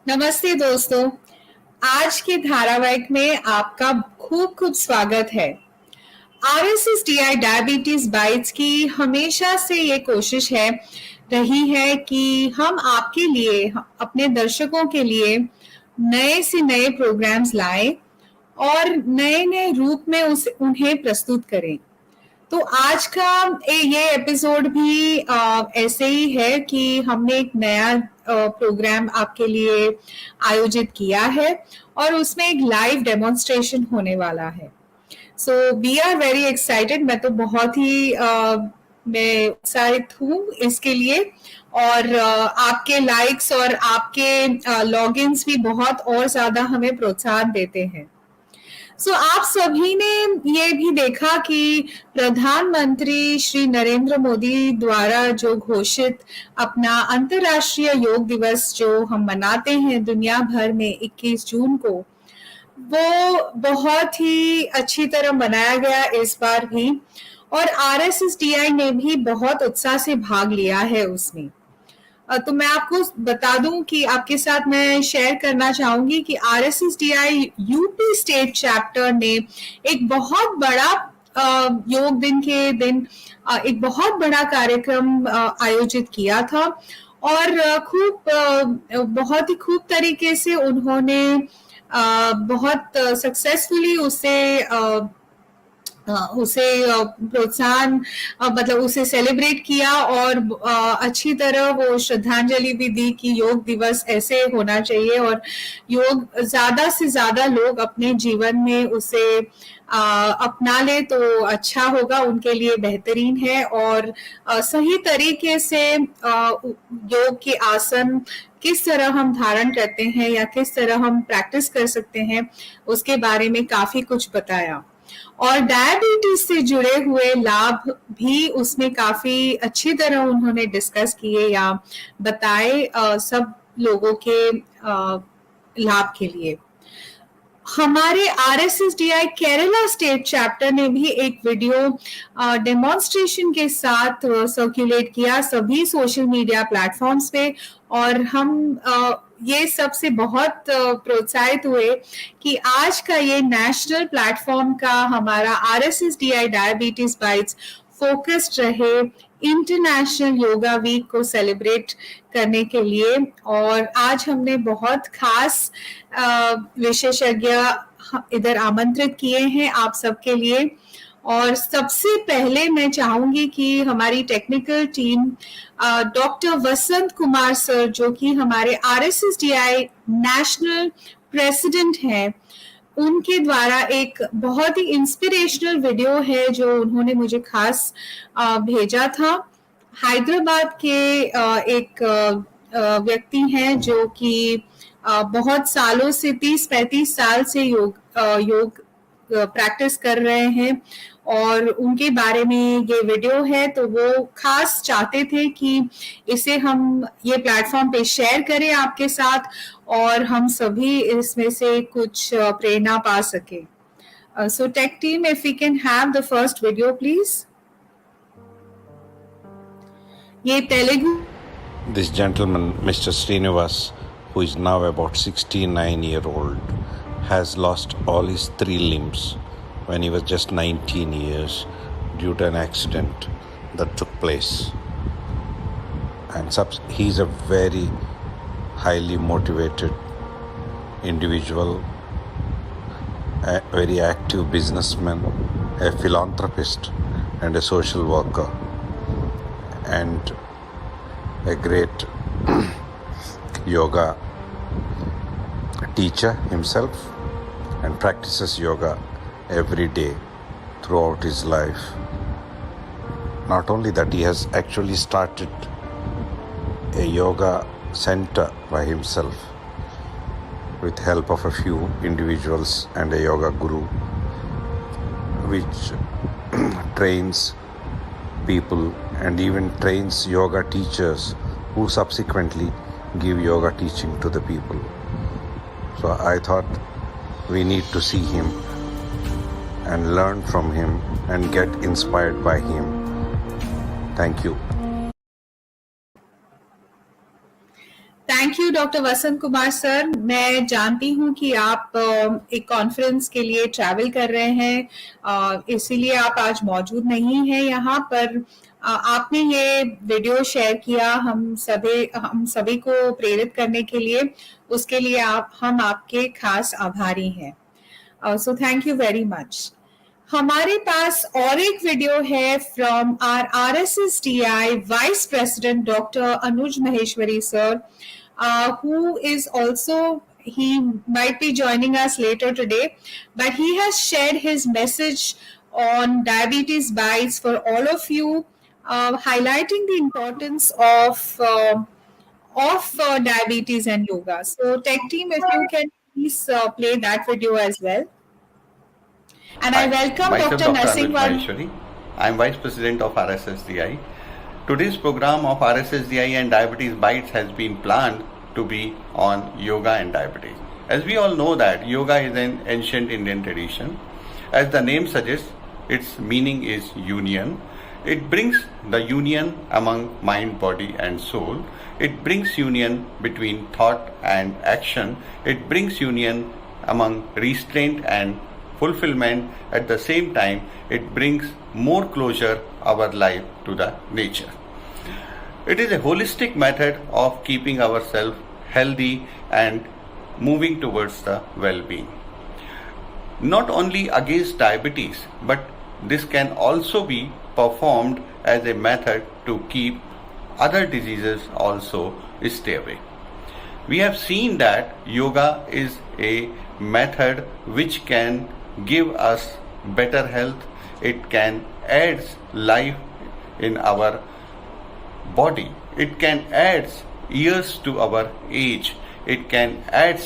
नमस्ते दोस्तों, आज के धारावाहिक में आपका खूब खूब स्वागत है। RSSDI डायबिटीज बाइट्स की हमेशा से ये कोशिश रही है कि हम आपके लिए, अपने दर्शकों के लिए नए से नए प्रोग्राम्स लाएं और नए नए रूप में उन्हें प्रस्तुत करें। तो आज का ये एपिसोड भी ऐसे ही है कि हमने एक नया प्रोग्राम आपके लिए आयोजित किया है और उसमें एक लाइव डेमोन्स्ट्रेशन होने वाला है। So we are very excited. मैं तो बहुत ही मैं उत्साहित हूँ इसके लिए और आपके लाइक्स और आपके लॉगिन्स भी बहुत और ज्यादा हमें प्रोत्साहन देते हैं। आप सभी ने ये भी देखा कि प्रधानमंत्री श्री नरेंद्र मोदी द्वारा जो घोषित अपना अंतर्राष्ट्रीय योग दिवस जो हम मनाते हैं दुनिया भर में 21 जून को, वो बहुत ही अच्छी तरह मनाया गया इस बार भी और RSSDI ने भी बहुत उत्साह से भाग लिया है उसमें। तो मैं आपको बता दूं कि आपके साथ मैं शेयर करना चाहूंगी कि RSSDI यूपी स्टेट चैप्टर ने एक बहुत बड़ा योग दिन के दिन एक बहुत बड़ा कार्यक्रम आयोजित किया था और बहुत ही खूब तरीके से उन्होंने बहुत सक्सेसफुली उसे प्रोत्साहन मतलब उसे सेलिब्रेट किया और अच्छी तरह वो श्रद्धांजलि भी दी कि योग दिवस ऐसे होना चाहिए और योग ज्यादा से ज्यादा लोग अपने जीवन में उसे अपना ले तो अच्छा होगा, उनके लिए बेहतरीन है और सही तरीके से योग के आसन किस तरह हम धारण करते हैं या किस तरह हम प्रैक्टिस कर सकते हैं उसके बारे में काफी कुछ बताया और डायबिटीज से जुड़े हुए लाभ भी उसमें काफी अच्छी तरह उन्होंने डिस्कस किए या बताए सब लोगों के लाभ के लिए। हमारे RSSDI केरला स्टेट चैप्टर ने भी एक वीडियो डेमोन्स्ट्रेशन के साथ सर्कुलेट किया सभी सोशल मीडिया प्लेटफॉर्म्स पे और हम ये सबसे बहुत प्रोत्साहित हुए कि आज का ये नेशनल प्लेटफॉर्म का हमारा RSSDI डायबिटीज बाइट्स फोकस्ड रहे इंटरनेशनल योगा वीक को सेलिब्रेट करने के लिए और आज हमने बहुत खास विशेषज्ञ इधर आमंत्रित किए हैं आप सबके लिए। और सबसे पहले मैं चाहूंगी कि हमारी टेक्निकल टीम डॉक्टर वसंत कुमार सर जो कि हमारे RSSDI नेशनल प्रेसिडेंट हैं, उनके द्वारा एक बहुत ही इंस्पिरेशनल वीडियो है जो उन्होंने मुझे खास भेजा था। हैदराबाद के एक व्यक्ति हैं जो कि बहुत सालों से 30-35 साल से योग प्रैक्टिस कर रहे हैं और उनके बारे में ये वीडियो है तो वो खास चाहते थे कि इसे हम ये प्लेटफॉर्म पे शेयर करें आपके साथ और हम सभी इसमें से कुछ प्रेरणा पा सके। So tech team, if we can have the first video please. ये Telugu. This gentleman, Mr. Srinivas, who is now about 69-year-old, has lost all his 3 limbs when he was just 19 years due to an accident that took place. And he's a very highly motivated individual, a very active businessman, a philanthropist and a social worker, and a great yoga teacher himself and practices yoga every day throughout his life. Not only that, he has actually started a yoga center by himself with help of a few individuals and a yoga guru which trains people and even trains yoga teachers who subsequently give yoga teaching to the people. So I thought we need to see him and learn from him and get inspired by him. Thank you. Thank you doctor Vasant Kumar sir. मैं जानती हूँ कि आप एक conference के लिए travel कर रहे हैं, इसीलिए आप आज मौजूद नहीं हैं यहाँ पर। आपने ये वीडियो शेयर किया हम सभी को प्रेरित करने के लिए, उसके लिए हम आपके खास आभारी हैं। So thank you very much. हमारे पास और एक वीडियो है from our RSSDI vice president doctor Anuj Maheshwari sir, who is also, he might be joining us later today, but he has shared his message on Diabetes Bytes for all of you, highlighting the importance of diabetes and yoga. So tech team, if you can please play that video as well. And I welcome Myself Dr. Dr. Narsingh Anuj Verma. Maheshwari. I am Vice President of RSSDI. Today's program of RSSDI and Diabetes Bytes has been planned to be on yoga and diabetes. As we all know that yoga is an ancient Indian tradition. As the name suggests, its meaning is union. It brings the union among mind, body and soul. It brings union between thought and action. It brings union among restraint and fulfillment. At the same time, it brings more closure our life to the nature. It is a holistic method of keeping ourselves healthy and moving towards the well-being. Not only against diabetes, but this can also be performed as a method to keep other diseases also stay away. We have seen that yoga is a method which can give us better health. It can add life in our body. It can add years to our age. It can add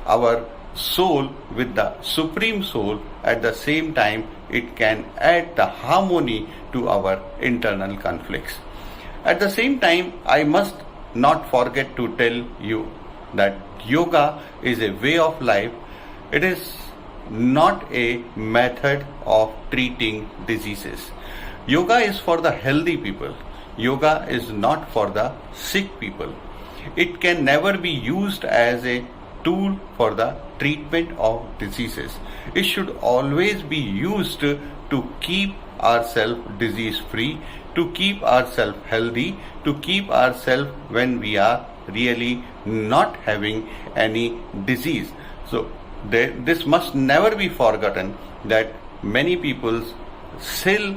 our soul with the supreme soul. At the same time, it can add the harmony to our internal conflicts. At the same time, I must not forget to tell you that yoga is a way of life. It is not a method of treating diseases. Yoga is for the healthy people. Yoga is not for the sick people. It can never be used as a tool for the treatment of diseases. It should always be used to keep ourselves disease free, to keep ourselves healthy, to keep ourselves when we are really not having any disease. So this must never be forgotten that many people sell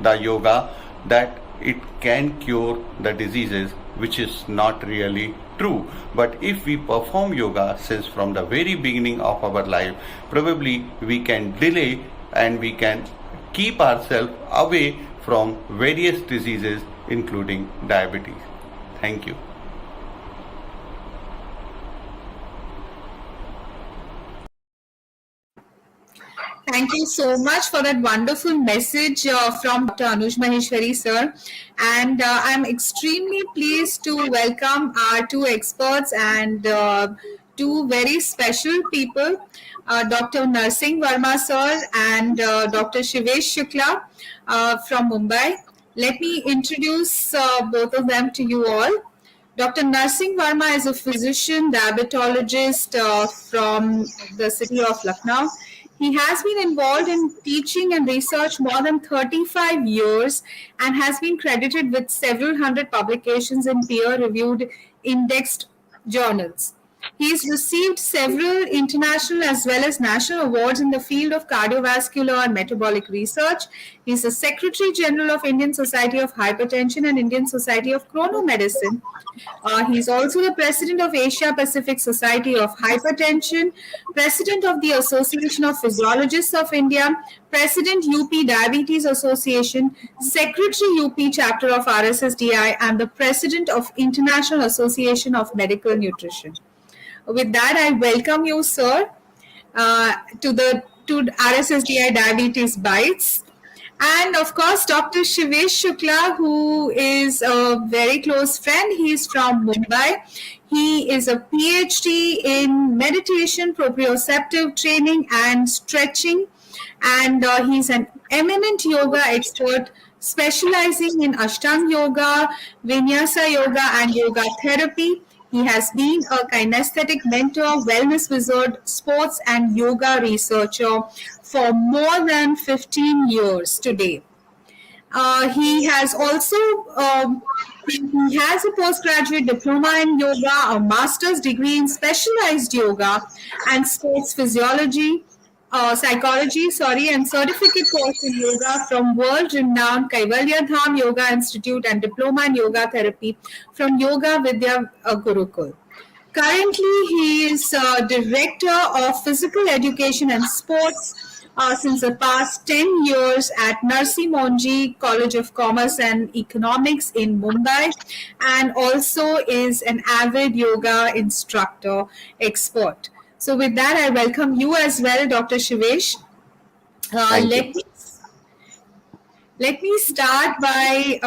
the yoga that it can cure the diseases, which is not really true. But if we perform yoga since from the very beginning of our life, probably we can delay and we can keep ourselves away from various diseases including diabetes. Thank you. Thank you so much for that wonderful message from Dr. Anuj Maheshwari sir. And I'm extremely pleased to welcome our two experts and two very special people, Dr. Narsingh Verma sir and Dr. Shivesh Shukla from Mumbai. Let me introduce both of them to you all. Dr. Narsingh Verma is a physician diabetologist from the city of Lucknow. He has been involved in teaching and research more than 35 years and has been credited with several hundred publications in peer-reviewed indexed journals. He's received several international as well as national awards in the field of cardiovascular and metabolic research. He's the Secretary General of Indian Society of Hypertension and Indian Society of Chronomedicine. He's also the President of Asia Pacific Society of Hypertension, President of the Association of Physiologists of India, President UP Diabetes Association, Secretary UP Chapter of RSSDI, and the President of International Association of Medical Nutrition. With that, I welcome you, sir, to RSSDI Diabetes Bytes. And of course, Dr. Shivesh Shukla, who is a very close friend. He's from Mumbai. He is a PhD in meditation, proprioceptive training, and stretching. And he's an eminent yoga expert specializing in Ashtanga yoga, Vinyasa yoga, and yoga therapy. He has been a kinesthetic mentor, wellness wizard, sports and yoga researcher for more than 15 years today. He has also he has a postgraduate diploma in yoga, a master's degree in specialized yoga and sports physiology, psychology, and certificate course in yoga from world-renowned Kaivalya Dham Yoga Institute and diploma in yoga therapy from Yoga Vidya Gurukul. Currently, he is Director of Physical Education and Sports since the past 10 years at Narsingh College of Commerce and Economics in Mumbai, and also is an avid yoga instructor expert. So, with that, I welcome you as well, Dr. Shivesh. Thank you. Let me start by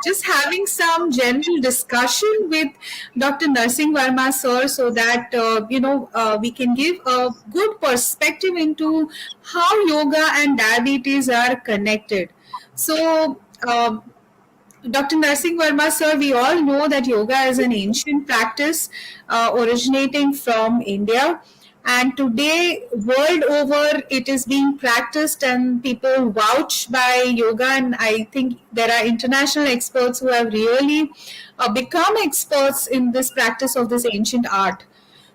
just having some general discussion with Dr. Narsingh Verma, sir, so that we can give a good perspective into how yoga and diabetes are connected. So, Dr. Narsingh Verma, sir, we all know that yoga is an ancient practice originating from India. And today, world over, it is being practiced and people vouch by yoga. And I think there are international experts who have really become experts in this practice of this ancient art.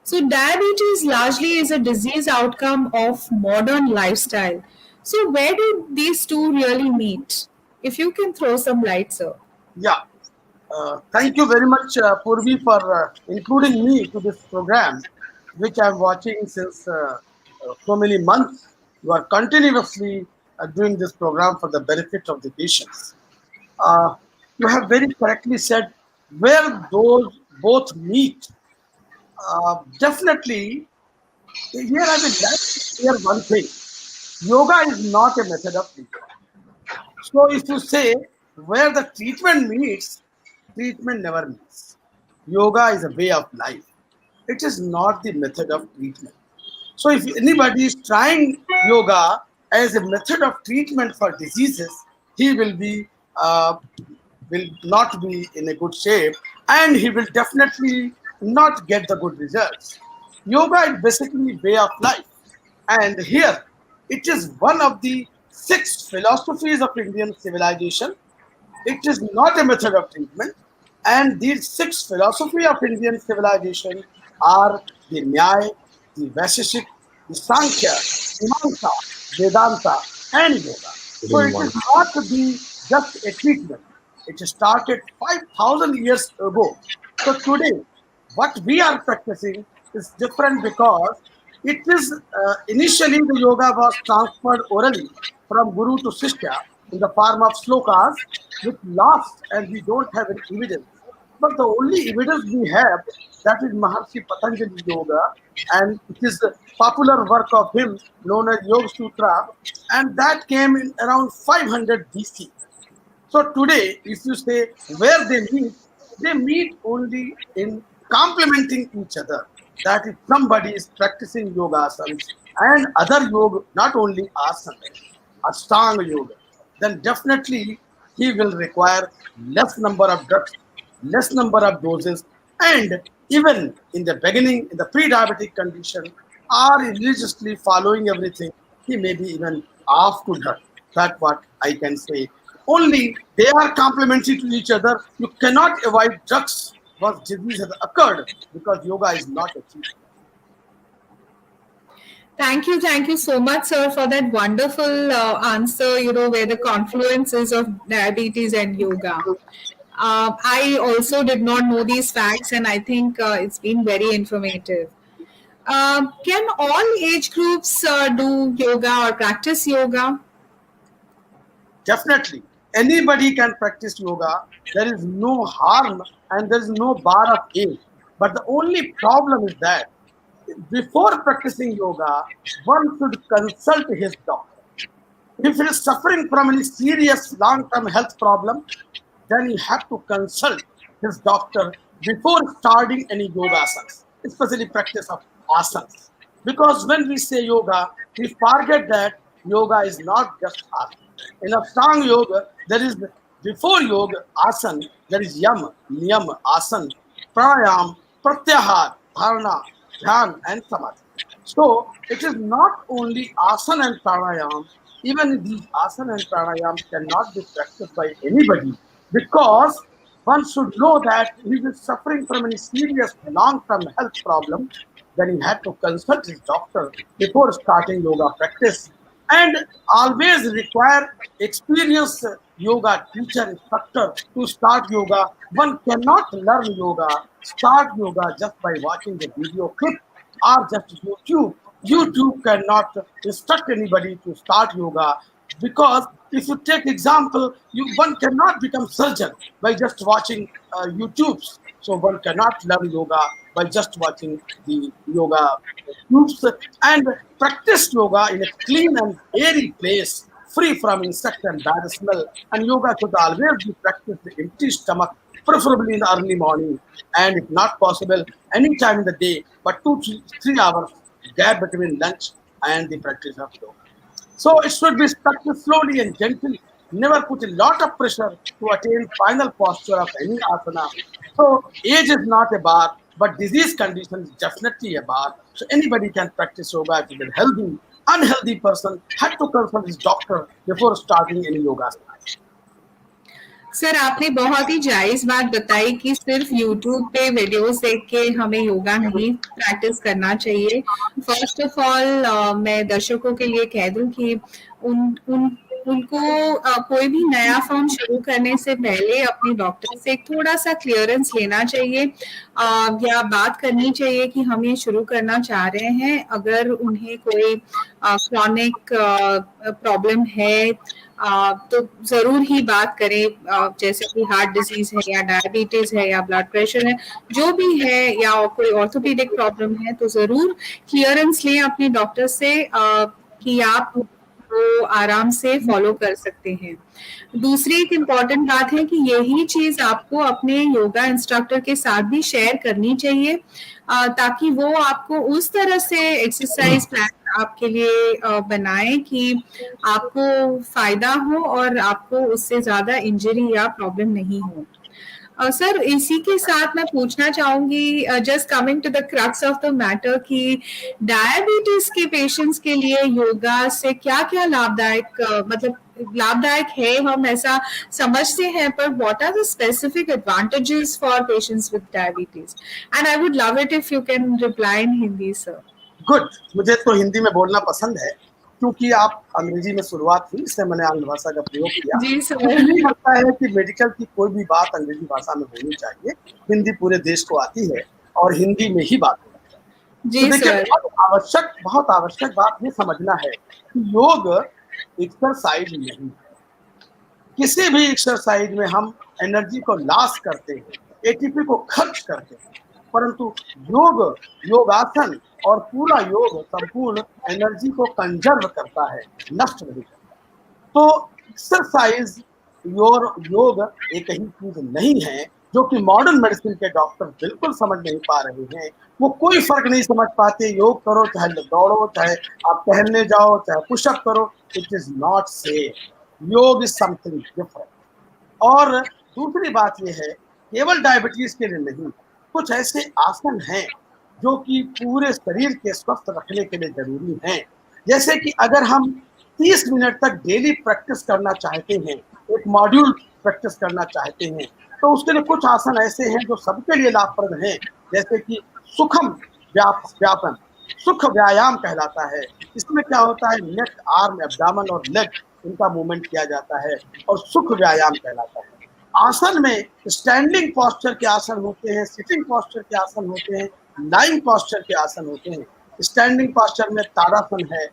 So, diabetes largely is a disease outcome of modern lifestyle. So, where do these two really meet? If you can throw some light, sir. Yeah, thank you very much, Purvi, for including me to this program, which I'm watching since so many months. You are continuously doing this program for the benefit of the patients. Uh, you have very correctly said where those both meet. Definitely, here I would like to clear one thing. Yoga is not a method of treatment. So if you say where the treatment meets, treatment never meets. Yoga is a way of life. It is not the method of treatment. So if anybody is trying yoga as a method of treatment for diseases, he will not be in a good shape, and he will definitely not get the good results. Yoga is basically way of life, and here it is one of the six philosophies of Indian civilization. It is not a method of treatment, and these six philosophy of Indian civilization are the Nyaya, the Vaisheshik, the Sankhya, Mimamsa, Vedanta, and Yoga. So it is not to be just a treatment. It started 5,000 years ago. So today, what we are practicing is different because it is initially the yoga was transferred orally from guru to shishya in the form of slokas, which last and we don't have any evidence. But the only evidence we have that is Maharshi Patanjali Yoga, and it is a popular work of him known as Yoga Sutra, and that came in around 500 BC. So today, if you say where they meet only in complementing each other. That if somebody is practicing yoga asanas and other yoga, not only asana, Ashtanga yoga, then definitely he will require less number of drugs, less number of doses, and even in the beginning, in the pre-diabetic condition, are religiously following everything, he may be even off to drug. That's what I can say. Only they are complementary to each other. You cannot avoid drugs once disease has occurred because yoga is not a treatment. Thank you so much, sir, for that wonderful answer. Where the confluence is of diabetes and yoga. I also did not know these facts, and I think it's been very informative. Can all age groups do yoga or practice yoga? Definitely. Anybody can practice yoga. There is no harm and there is no bar of age. But the only problem is that before practicing yoga, one should consult his doctor. If he is suffering from any serious long-term health problem, then you have to consult his doctor before starting any yoga asanas, especially practice of asanas. Because when we say yoga, we forget that yoga is not just asana. In Ashtanga yoga, there is before yoga asana, there is yama, niyama, asana, pranayam, pratyahar, dharana, dhyan, and samadhi. So it is not only asana and pranayam. Even these asana and pranayam cannot be practiced by anybody, because one should know that he is suffering from any serious long-term health problem. Then he had to consult his doctor before starting yoga practice, and always require experienced yoga teacher, instructor to start yoga. One cannot learn yoga, start yoga just by watching the video clip or just YouTube. YouTube cannot instruct anybody to start yoga, because if you take example, one cannot become surgeon by just watching YouTubes. So one cannot learn yoga by just watching the yoga YouTubes, and practice yoga in a clean and airy place, free from insect and bad smell. And yoga should always be practiced with empty stomach, preferably in the early morning, and if not possible, any time in the day, but 2 to 3 hours gap between lunch and the practice of yoga. So it should be practiced slowly and gently. Never put a lot of pressure to attain final posture of any asana. So age is not a bar, but disease condition is definitely a bar. So anybody can practice yoga if is a healthy. Unhealthy person had to consult his doctor before starting any yoga. Sir आपने बहुत ही जायज बात बताई कि सिर्फ YouTube पे videos देख के हमें योगा नहीं प्रैक्टिस करना चाहिए। फर्स्ट ऑफ ऑल मैं दर्शकों के लिए कह दूं कि उन उन उनको कोई भी नया फॉर्म शुरू करने से पहले अपने डॉक्टर से एक थोड़ा सा क्लियरेंस लेना चाहिए या बात करनी चाहिए कि हम ये शुरू करना चाह रहे हैं। अगर उन्हें कोई क्रॉनिक प्रॉब्लम है तो जरूर ही बात करें, जैसे कि हार्ट डिजीज है या डायबिटीज है या ब्लड प्रेशर है, जो भी है, या कोई ऑर्थोपेडिक प्रॉब्लम है, तो जरूर क्लियरेंस लें अपने डॉक्टर से कि आप वो आराम से फॉलो कर सकते हैं। दूसरी एक इम्पॉर्टेंट बात है कि यही चीज आपको अपने योगा इंस्ट्रक्टर के साथ भी शेयर करनी चाहिए ताकि वो आपको उस तरह से एक्सरसाइज प्लान आपके लिए बनाए कि आपको फायदा हो और आपको उससे ज्यादा इंजरी या प्रॉब्लम नहीं हो। सर इसी के साथ मैं पूछना चाहूंगी, just coming to the crux of the matter, कि डायबिटीज के पेशेंट्स के लिए योगा से क्या क्या लाभदायक मतलब लाभदायक है, हम ऐसा समझते हैं, पर what are the specific advantages for patients with diabetes? And I would love it if you can reply in Hindi sir. Good, मुझे तो हिंदी में बोलना पसंद है क्योंकि आप अंग्रेजी में शुरुआत हुई, इससे मैंने आंग्ल भाषा का प्रयोग किया। जी सर। मुझे नहीं लगता है कि मेडिकल की कोई भी बात अंग्रेजी भाषा में होनी चाहिए। हिंदी पूरे देश को आती है और हिंदी में ही बात होनी चाहिए। जी तो देखिए, सर। बहुत आवश्यक बात ये समझना है कि योग एक्सरसाइज नहीं है। किसी भी एक्सरसाइज में हम एनर्जी को लॉस करते हैं, एटीपी को खर्च करते हैं, परंतु योगासन और पूरा योग संपूर्ण एनर्जी को कंजर्व करता है, नष्ट नहीं करता। तो एक्सरसाइज योग एक ही चीज नहीं है जो कि मॉडर्न मेडिसिन के डॉक्टर बिल्कुल समझ नहीं पा रहे हैं। वो कोई फर्क नहीं समझ पाते। योग करो, चाहे दौड़ो, चाहे आप टहलने जाओ, चाहे पुशअप करो, इट इज नॉट सेम। योग इज समथिंग डिफरेंट। और दूसरी बात यह है, केवल डायबिटीज के लिए नहीं, कुछ ऐसे आसन हैं जो कि पूरे शरीर के स्वस्थ रखने के लिए जरूरी हैं। जैसे कि अगर हम 30 मिनट तक डेली प्रैक्टिस करना चाहते हैं, एक मॉड्यूल प्रैक्टिस करना चाहते हैं, तो उसके लिए कुछ आसन ऐसे हैं जो सबके लिए लाभप्रद हैं। जैसे कि सुखम व्यापन, सुख व्यायाम कहलाता है। इसमें क्या होता है, नेक, आर्म, एब्डामन और लेग, इनका मूवमेंट किया जाता है और सुख व्यायाम कहलाता है। आसन में स्टैंडिंग पोस्चर के आसन होते हैं, सिटिंग पोस्चर के आसन होते हैं, लाइंग पोस्चर के आसन होते हैं। स्टैंडिंग पोस्चर में ताड़ासन है,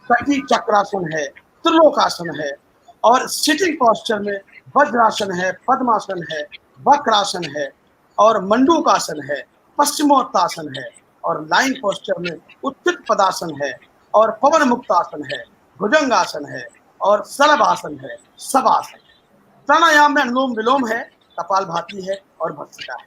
कटी चक्रासन है, त्रिलोकासन है, और सिटिंग पोस्चर में वज्रासन है, पद्मासन है, वक्रासन है और मंडूकासन है, पश्चिमोत्तासन है, और लाइंग पोस्चर में उत्थित पदासन है और पवन मुक्तासन है, भुजंगासन है और सरबासन है, सबासन। प्राणायाम में अनुलोम विलोम है, कपालभाति है और भस्त्रिका है।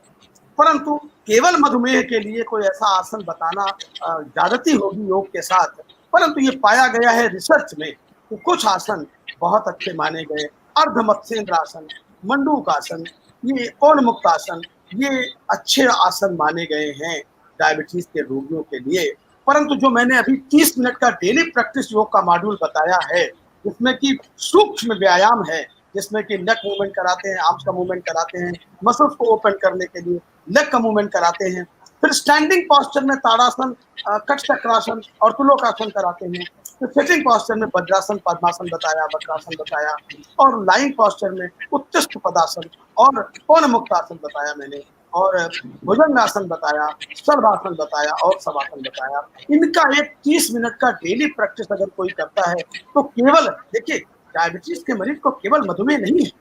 परंतु केवल मधुमेह के लिए कोई ऐसा आसन बताना ज्यादती होगी योग के साथ। परंतु ये पाया गया है रिसर्च में कि कुछ आसन बहुत अच्छे माने गए। अर्धमत्स्येंद्र आसन, मंडूकासन, ये पवन मुक्तासन, ये अच्छे आसन माने गए हैं डायबिटीज के रोगियों के लिए। परंतु जो मैंने अभी 30 मिनट का डेली प्रैक्टिस योग का मॉड्यूल बताया है, जिसमें कि सूक्ष्म व्यायाम है, जिसमें कि नेक मूवमेंट कराते हैं, आर्म्स का मूवमेंट कराते हैं, मसल्स को ओपन करने के लिए लेग का मूवमेंट कराते हैं, फिर स्टैंडिंग पोस्चर में ताड़ासन, कट चक्रासन और तुलोकासन कराते हैं, फिर सिटिंग पोस्चर में वज्रासन, पद्मासन बताया, वक्रासन बताया, और लाइंग पोस्चर में उत्तिष्ठ पदासन और पौन मुक्तासन बताया मैंने, और भुजंगासन बताया, सर्वासन बताया और शवासन बताया। इनका एक 30 मिनट का डेली प्रैक्टिस अगर कोई करता है तो केवल, देखिए, डायबिटीज के मरीज को केवल मधुमेह नहीं है।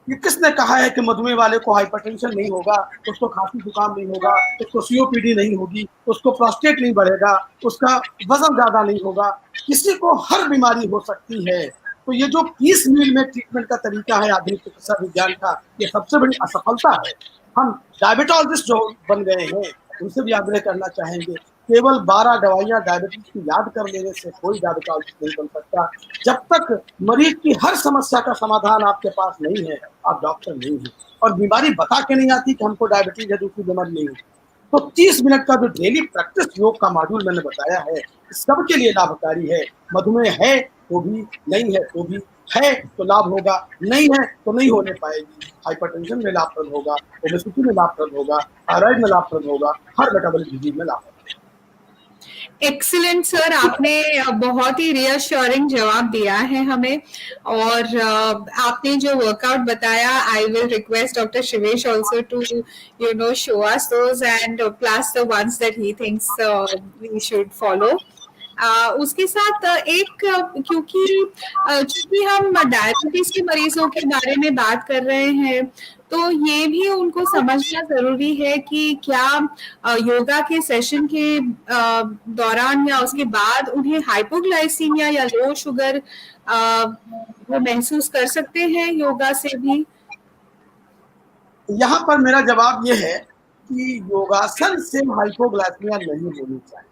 ये किसने कहा है कि मधुमेह वाले को हाइपरटेंशन नहीं होगा, उसको खांसी जुकाम नहीं होगा, उसको सीओपीडी नहीं होगी, उसको प्रोस्टेट नहीं बढ़ेगा, उसका वजन ज्यादा नहीं होगा? किसी को हर बीमारी हो सकती है। तो ये जो 30 मील में ट्रीटमेंट का तरीका है आधुनिक चिकित्सा विज्ञान का, ये सबसे बड़ी असफलता है। हम डायबिटोलॉजिस्ट जो बन गए हैं उनसे भी आग्रह करना चाहेंगे, केवल 12 दवाइयां डायबिटीज की याद कर लेने से कोई डायबिटोलॉजिस्ट नहीं बन सकता। जब तक मरीज की हर समस्या का समाधान आपके पास नहीं है, आप डॉक्टर नहीं हैं। और बीमारी बता के नहीं आती कि हमको डायबिटीज है, दूसरी बीमारी नहीं है। तो 30 मिनट का जो डेली प्रैक्टिस योग का मॉड्यूल मैंने बताया है, सबके लिए लाभकारी है। मधुमेह है तो भी, नहीं है तो भी, है तो लाभ होगा, नहीं है तो नहीं होने पाएगी। हाइपरटेंशन में लाभप्रद होगा, ओबेसिटी में लाभप्रद होगा, थायराइड में लाभप्रद होगा, हर मेटाबॉलिक डिजीज में लाभप्रद। एक्सीलेंट सर, आपने बहुत ही रियश्योरिंग जवाब दिया है हमें। और आपने जो वर्कआउट बताया, I will request doctor Shivesh also to show us those and plus the ones that he thinks we should follow. उसके साथ क्योंकि हम डायबिटीज के मरीजों के बारे में बात कर रहे हैं, तो ये भी उनको समझना जरूरी है कि क्या योगा के सेशन के दौरान या उसके बाद उन्हें हाइपोग्लाइसीमिया या लो शुगर वो महसूस कर सकते हैं योगा से भी। यहाँ पर मेरा जवाब ये है कि योगासन से हाइपोग्लाइसीमिया नहीं होनी चाहिए,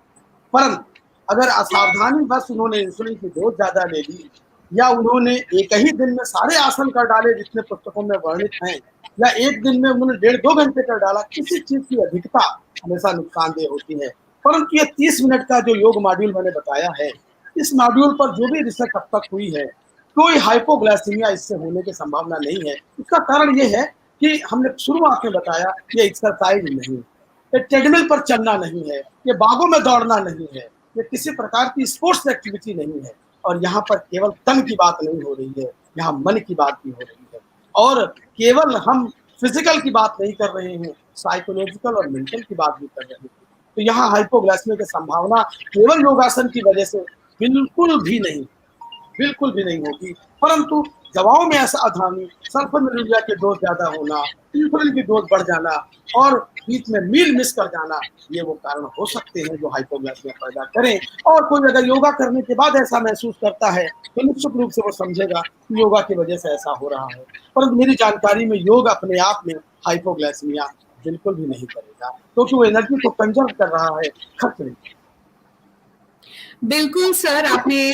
परंतु अगर असावधानी बस उन्होंने इंसुलिन की डोज ज्यादा ले ली, या उन्होंने एक ही दिन में सारे आसन कर डाले जितने पुस्तकों में वर्णित हैं, या एक दिन में उन्होंने 1.5-2 घंटे कर डाला, किसी चीज की अधिकता हमेशा नुकसानदेह होती है। परंतु ये 30 मिनट का जो योग मॉड्यूल मैंने बताया है, इस मॉड्यूल पर जो भी रिसर्च अब तक हुई है, कोई हाइपोग्लाइसीमिया इससे होने की संभावना नहीं है। इसका कारण ये है कि हमने शुरुआत में बताया, ये एक्सरसाइज नहीं है, ये ट्रेडमिल पर चलना नहीं है, ये बागों में दौड़ना नहीं है, ये किसी प्रकार की स्पोर्ट्स एक्टिविटी नहीं है। और यहाँ पर केवल तन की बात नहीं हो रही है, यहाँ मन की बात भी हो रही है। और केवल हम फिजिकल की बात नहीं कर रहे हैं, साइकोलॉजिकल और मेंटल की बात भी कर रहे हैं। तो यहाँ हाइपोग्लाइसीमिया की संभावना केवल योगासन की वजह से बिल्कुल भी नहीं होगी। परंतु दवाओं में असावधानी, सल्फोनिलुरिया के डोज ज्यादा होना, इंसुलिन की डोज बढ़ जाना और बीच में मील मिस कर जाना, ये वो कारण हो सकते हैं जो हाइपोग्लाइसीमिया पैदा करें। और कोई अगर योगा करने के बाद ऐसा महसूस करता है तो निश्चित रूप से वो समझेगा कि योगा की वजह से ऐसा हो रहा है। परंतु मेरी जानकारी में योग अपने आप में हाइपोग्लाइसीमिया बिल्कुल भी नहीं करेगा, क्योंकि वो एनर्जी को कंजर्व कर रहा है, खर्च नहीं। बिल्कुल सर, आपने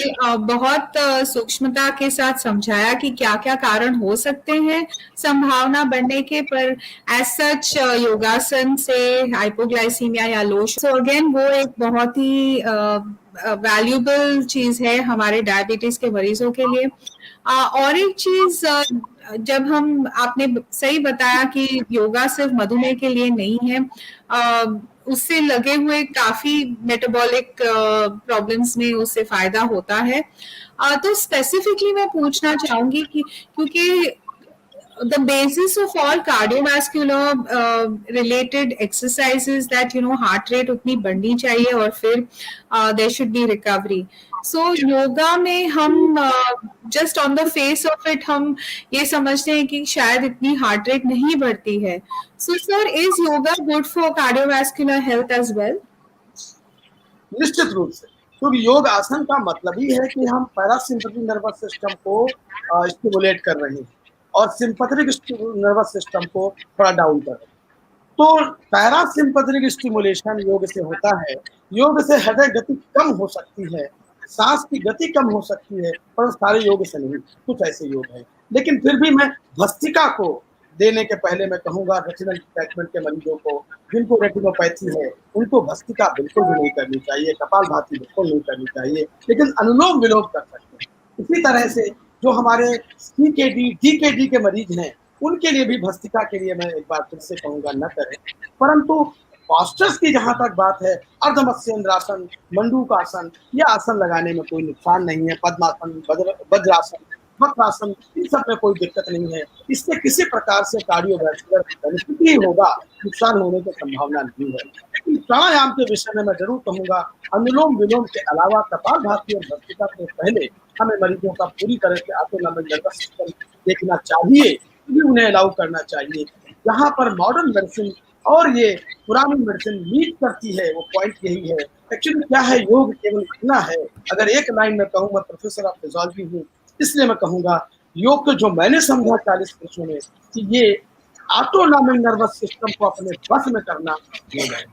बहुत सूक्ष्मता के साथ समझाया कि क्या क्या कारण हो सकते हैं संभावना बढ़ने के, पर एज सच योगासन से हाइपोग्लाइसीमिया या लो, सो अगेन वो एक बहुत ही वैल्यूबल चीज है हमारे डायबिटीज के मरीजों के लिए। और एक चीज, जब आपने सही बताया कि योगा सिर्फ मधुमेह के लिए नहीं है, उससे लगे हुए काफी मेटाबॉलिक प्रॉब्लम्स में उससे फायदा होता है। तो स्पेसिफिकली मैं पूछना चाहूंगी कि क्योंकि the basis of all cardiovascular related exercises that heart rate उतनी बढ़नी चाहिए और फिर there should be recovery. So yoga में हम just on the face of it हम ये समझते हैं कि शायद इतनी हार्ट रेट नहीं बढ़ती है. So sir, is yoga good for cardiovascular health as well? निश्चित रूप से, क्योंकि योग आसन का मतलब ही है कि हम पैरासिम्पैथिक नर्वस सिस्टम को स्टिमुलेट कर रहे हैं और सिंपैथेटिक नर्वस सिस्टम को थोड़ा डाउन कर रहे हैं। तो पैरासिम्पैथिक स्टिमुलेशन योग से होता है। योग से हृदय गति कम हो सकती है, सांस की गति कम हो सकती है, पर सारे योग से नहीं, कुछ ऐसे योग हैं। लेकिन फिर भी मैं भस्त्रिका को देने के पहले मैं कहूंगा रेटिनल डिटैचमेंट के मरीजों को, जिनको रेटिनोपैथी है, उनको भस्त्रिका बिल्कुल भी नहीं करनी चाहिए, कपालभाति बिल्कुल नहीं करनी चाहिए, लेकिन अनुलोम विलोम कर सकते हैं। इसी तरह से जो हमारे सीकेडी डीकेडी के मरीज हैं, उनके लिए भी भस्त्रिका के लिए मैं एक बार फिर से कहूंगा न करें। परंतु पॉस्चर्स की जहां तक बात है, अर्धमत्स्येंद्रासन, मंडूकासन, ये आसन लगाने में कोई नुकसान नहीं है। पद्मासन, वज्रासन, वक्रासन, इन सब में कोई दिक्कत नहीं है। इससे किसी प्रकार से कार्डियोवैस्कुलर बेनिफिट ही होगा, नुकसान होने की संभावना नहीं है। लेकिन प्राणायाम के विषय में मैं जरूर कहूंगा, अनुलोम विलोम के अलावा कपालभाति और भस्त्रिका से पहले हमें मरीजों का पूरी तरह से ऑटोनॉमिक नर्वस सिस्टम देखना चाहिए, भी उन्हें अलाउ करना चाहिए। यहाँ पर मॉडर्न मेडिसिन और ये पुरानी मेडिसिन मीट करती है, वो पॉइंट यही है। एक्चुअली क्या है, योग केवल इतना है। अगर एक लाइन में कहूँ, मैं प्रोफेसर ऑफ फिजियोलॉजी हूँ, इसलिए मैं कहूंगा योग को जो मैंने समझा 40 वर्षों में, कि ये ऑटोनॉमिक नर्वस सिस्टम को अपने बस में करना योग है।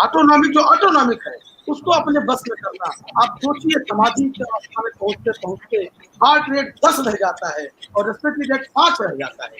ऑटोनॉमिक जो ऑटोनॉमिक है उसको अपने बस में करना। आप सोचिए, समाधि के अवस्था में पहुंचते पहुंचते हार्ट रेट 10 रह जाता है और रेस्पिरेटरी रेट 5 रह जाता है।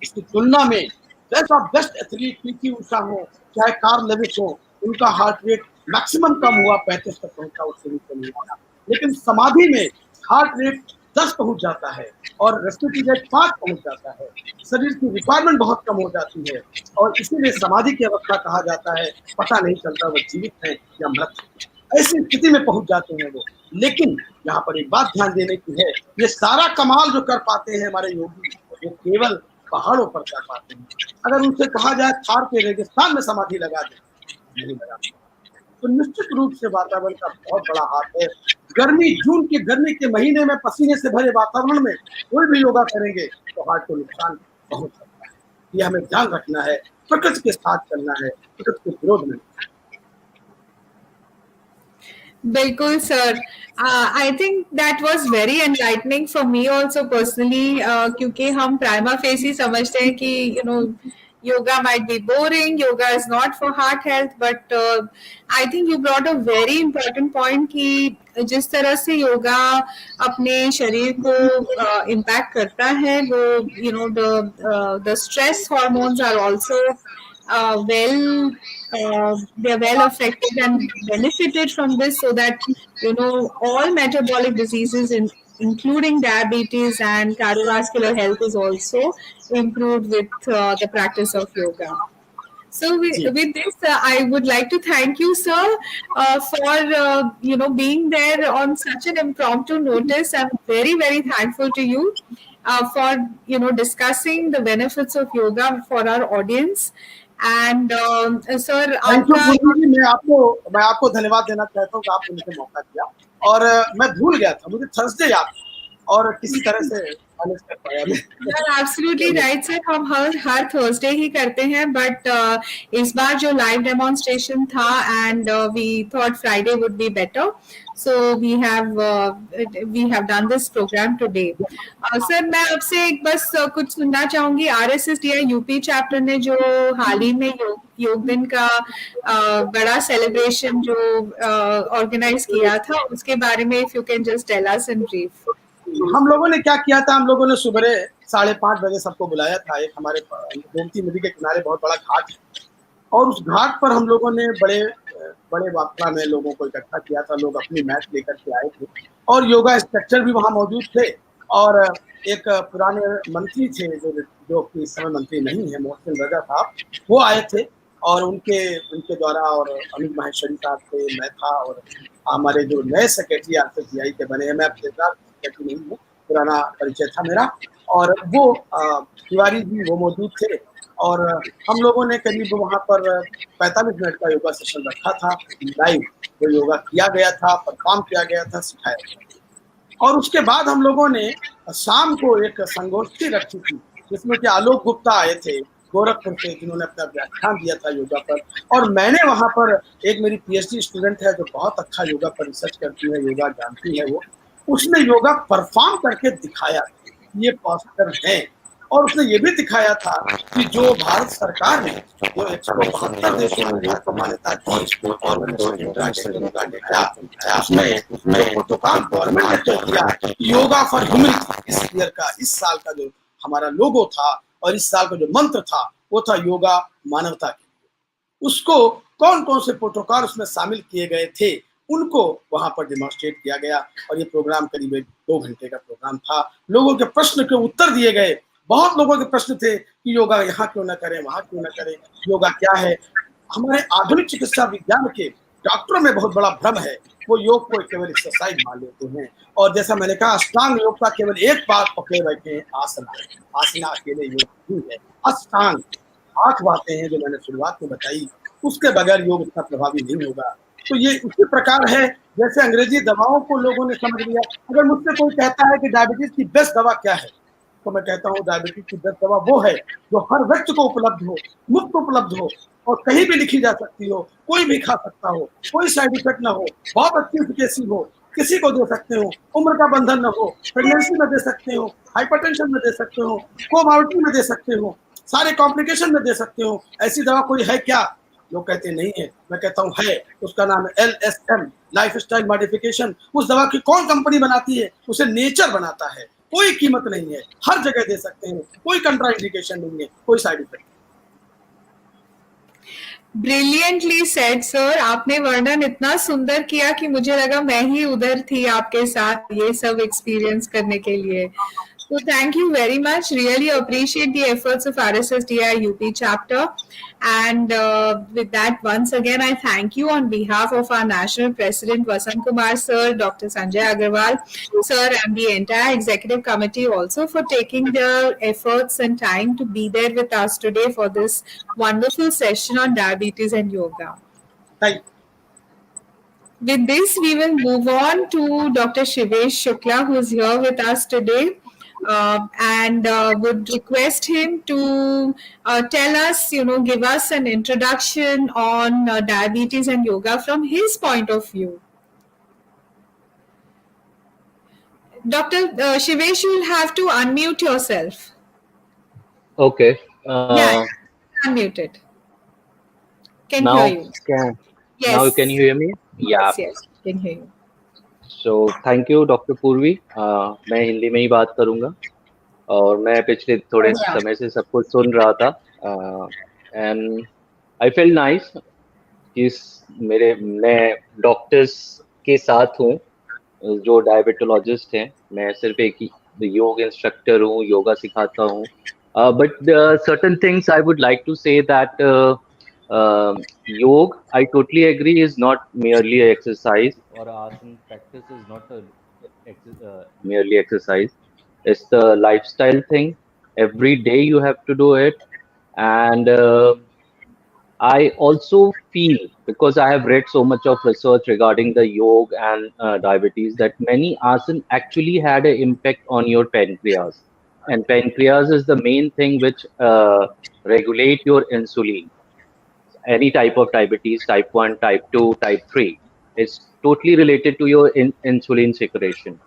इसकी तुलना में बेस्ट एथलीट पीटी उषा हो, चाहे कार्ल लेविस हो, उनका हार्ट रेट मैक्सिमम कम हुआ 35 तक पहुंचा, उससे नीचे नहीं हुआ। लेकिन समाधि में हार्ट रेट 10 पहुंच जाता है और रेस्पिरेटरी रेट 5 पहुंच जाता है। शरीर की रिक्वायरमेंट बहुत कम हो जाती है और इसीलिए समाधि की अवस्था कहा जाता है, पता नहीं चलता वो जीवित है या मृत है। ऐसी स्थिति में पहुंच जाते हैं वो। लेकिन यहाँ पर एक बात ध्यान देने की है, ये सारा कमाल जो कर पाते हैं हमारे योगी, वो केवल पहाड़ों पर कर पाते हैं। अगर उनसे कहा जाए थार के रेगिस्तान में समाधि लगा दे, नहीं लगा। तो निश्चित रूप से वातावरण का बहुत बड़ा हाथ है। गर्मी, जून की गर्मी के महीने में पसीने से भरे वातावरण में कोई भी योगा करेंगे तो हार्ट को नुकसान पहुंच सकता है। ये हमें ध्यान रखना है, प्रकृति के साथ चलना है, प्रकृति के विरोध में। बिल्कुल sir, I think that was very enlightening for me also personally, क्योंकि हम प्राइमा फेसी समझते हैं कि you know yoga might be boring, yoga is not for heart health, but I think you brought a very important point कि जिस तरह से योगा अपने शरीर को इम्पैक्ट करता है, वो you know the stress hormones are also they are well affected and benefited from this, so that you know all metabolic diseases including diabetes and cardiovascular health is also improved with the practice of yoga. So with this, I would like to thank you, sir, for being there on such an impromptu notice. I'm very, very thankful to you for discussing the benefits of yoga for our audience. And sir, मैं आपको धन्यवाद देना चाहता हूँ कि आपने मुझे मौका दिया, और मैं भूल गया था, मुझे थर्सडे याद और किसी तरह से मैनेज कर पाया मैं। एब्सोल्युटली राइट सर, हम हर थर्सडे ही करते हैं, बट इस बार जो लाइव डेमोन्स्ट्रेशन था and we thought Friday would be better, so we have done this programme today. Sir, मैं आपसे एक बस कुछ सुनना चाहूंगी। RSSDI यूपी चैप्टर ने जो हाल ही में योग दिन का बड़ा सेलिब्रेशन जो ऑर्गेनाइज किया था, उसके बारे में if you can just tell us in brief. हम लोगों ने क्या किया था, हम लोगों ने सुबह 5:30 बजे सबको बुलाया था। एक हमारे गोमती नदी के किनारे बहुत बड़ा घाट है, और उस घाट पर हम लोगों ने बड़े मात्रा में लोगों को इकट्ठा किया था। लोग अपनी मैट लेकर के आए थे और योगा इंस्ट्रक्टर भी वहाँ मौजूद थे, और एक पुराने मंत्री थे जो कि इस समय मंत्री नहीं है, मोहसिन रजा साहब, वो आए थे, और उनके द्वारा, और अनुज माहेश्वरी साहब थे, मैं था, और हमारे जो नए सेक्रेटरी RSSDI के बने हैं, मैं सेक्रेटरी नहीं हूँ, पुराना परिचय था मेरा, और वो तिवारी जी वो मौजूद थे। और हम लोगों ने करीब वहाँ पर 45 मिनट का योगा सेशन रखा था, लाइव जो योगा किया गया था, परफॉर्म किया गया था, सिखाया गया। और उसके बाद हम लोगों ने शाम को एक संगोष्ठी रखी थी, जिसमें कि आलोक गुप्ता आए थे गोरखपुर से, जिन्होंने अपना व्याख्यान दिया था योगा पर। और मैंने वहाँ पर, एक मेरी PhD स्टूडेंट है जो बहुत अच्छा योगा पर रिसर्च करती है, योगा जानती है, उसने योगा परफॉर्म करके दिखाया, ये पॉस्चर है। और उसने ये भी दिखाया था कि जो भारत सरकार ने जो 172 देशों में मान्यता दी और उसमें गवर्नमेंट ने किया योगा फॉर ह्यूमैनिटी, इस ईयर का, इस साल का जो हमारा लोगो था, और इस साल का जो मंत्र था वो था योगा मानवता के लिए। उसको कौन कौन से प्रोटोकॉल उसमें शामिल किए गए थे उनको वहां पर डेमोन्स्ट्रेट किया गया और ये प्रोग्राम करीब 2 घंटे का प्रोग्राम था। लोगों के प्रश्न के उत्तर दिए गए। बहुत लोगों के प्रश्न थे कि योगा यहाँ क्यों ना करें, वहां क्यों ना करें, योगा क्या है। हमारे आधुनिक चिकित्सा विज्ञान के डॉक्टरों में बहुत बड़ा भ्रम है, वो योग को केवल एक्सरसाइज मान लेते हैं। और जैसा मैंने कहा, अष्टांग योग का केवल एक बात पकड़े बैठे हैं, आसना। आसना अकेले योग नहीं है, अष्टांग 8 बातें हैं जो मैंने शुरुआत में बताई, उसके बगैर योग इतना प्रभावी नहीं होगा। तो ये उसी प्रकार है जैसे अंग्रेजी दवाओं को लोगों ने समझ लिया। अगर मुझसे कोई कहता है कि डायबिटीज की बेस्ट दवा क्या है, तो मैं कहता हूँ डायबिटीज की बेस्ट दवा वो है जो हर व्यक्ति को उपलब्ध हो, मुफ्त उपलब्ध हो और कहीं भी लिखी जा सकती हो, कोई भी खा सकता हो, कोई साइड इफेक्ट ना हो, बहुत अच्छी एफिकेसी हो, किसी को दे सकते हो, उम्र का बंधन न हो, प्रेगनेंसी में दे सकते हो, हाइपरटेंशन में दे सकते हो, कोमॉर्बिडिटी में दे सकते हो, सारे कॉम्प्लिकेशन में दे सकते हो। ऐसी दवा कोई है क्या? लोग कहते हैं नहीं है। मैं कहता हूँ है, उसका नाम है LSM, लाइफ स्टाइल मॉडिफिकेशन। उस दवा की कौन कंपनी बनाती है? उसे नेचर बनाता है। कोई कीमत नहीं है, हर जगह दे सकते हैं, कोई कंट्राइंडिकेशन नहीं है, कोई side effect. Brilliantly said sir. आपने वर्णन इतना सुंदर किया कि मुझे लगा मैं ही उधर थी आपके साथ ये सब एक्सपीरियंस करने के लिए। So thank you very much. Really appreciate the efforts of RSSDI UP chapter. And with that, once again, I thank you on behalf of our National President Vasanth Kumar sir, Dr. Sanjay Agarwal sir, and the entire executive committee also for taking their efforts and time to be there with us today for this wonderful session on diabetes and yoga. Thank you. With this, we will move on to Dr. Shivesh Shukla, who is here with us today. And would request him to tell us, give us an introduction on diabetes and yoga from his point of view. Dr. Shivesh, you will have to unmute yourself. Okay. Yeah, unmuted. Can now hear you. Yes. Now can you hear me? Yeah. Yes, can hear you. So thank you, Dr. Purvi. मैं हिंदी में ही बात करूँगा और मैं पिछले थोड़े समय से सब कुछ सुन रहा था एंड आई फील नाइस कि मैं डॉक्टर्स के साथ हूँ जो डायबिटोलॉजिस्ट हैं। मैं सिर्फ एक योग इंस्ट्रक्टर हूँ, योगा सिखाता हूँ, but certain things I would like to say that Yoga, I totally agree, is not merely exercise, or asana practice is not merely exercise. It's the lifestyle thing. Every day you have to do it. And I also feel, because I have read so much of research regarding the yoga and diabetes, that many asana actually had an impact on your pancreas. And pancreas is the main thing which regulate your insulin. Any type of diabetes, type 1, type 2, type 3. It's totally related to your insulin secretion.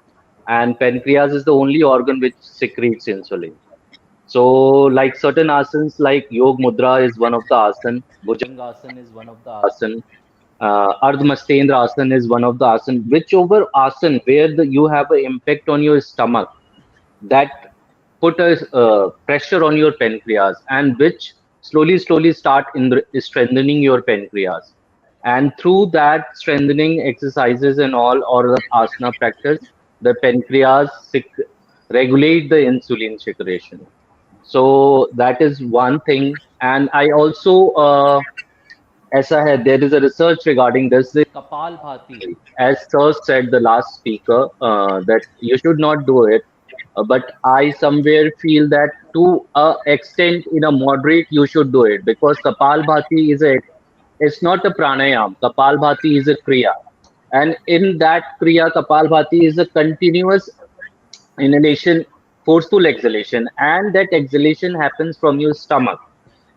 And pancreas is the only organ which secretes insulin. So like certain asanas like Yog Mudra is one of the asana, Bhujangasana is one of the asana, Ardha Mastendra asana is one of the asana. Whichever asana where you have an impact on your stomach, that put a pressure on your pancreas, and which slowly start strengthening your pancreas. And through that strengthening exercises and all, or the asana practice, the pancreas regulate the insulin secretion. So that is one thing. And I also there is a research regarding this. The Kapal Bhati, as Sir said, the last speaker, that you should not do it. But I somewhere feel that to a extent, in a moderate, you should do it, because Kapal Bhati it's not a pranayam. Kapal Bhati is a kriya, and in that kriya, Kapal Bhati is a continuous inhalation, forceful exhalation, and that exhalation happens from your stomach.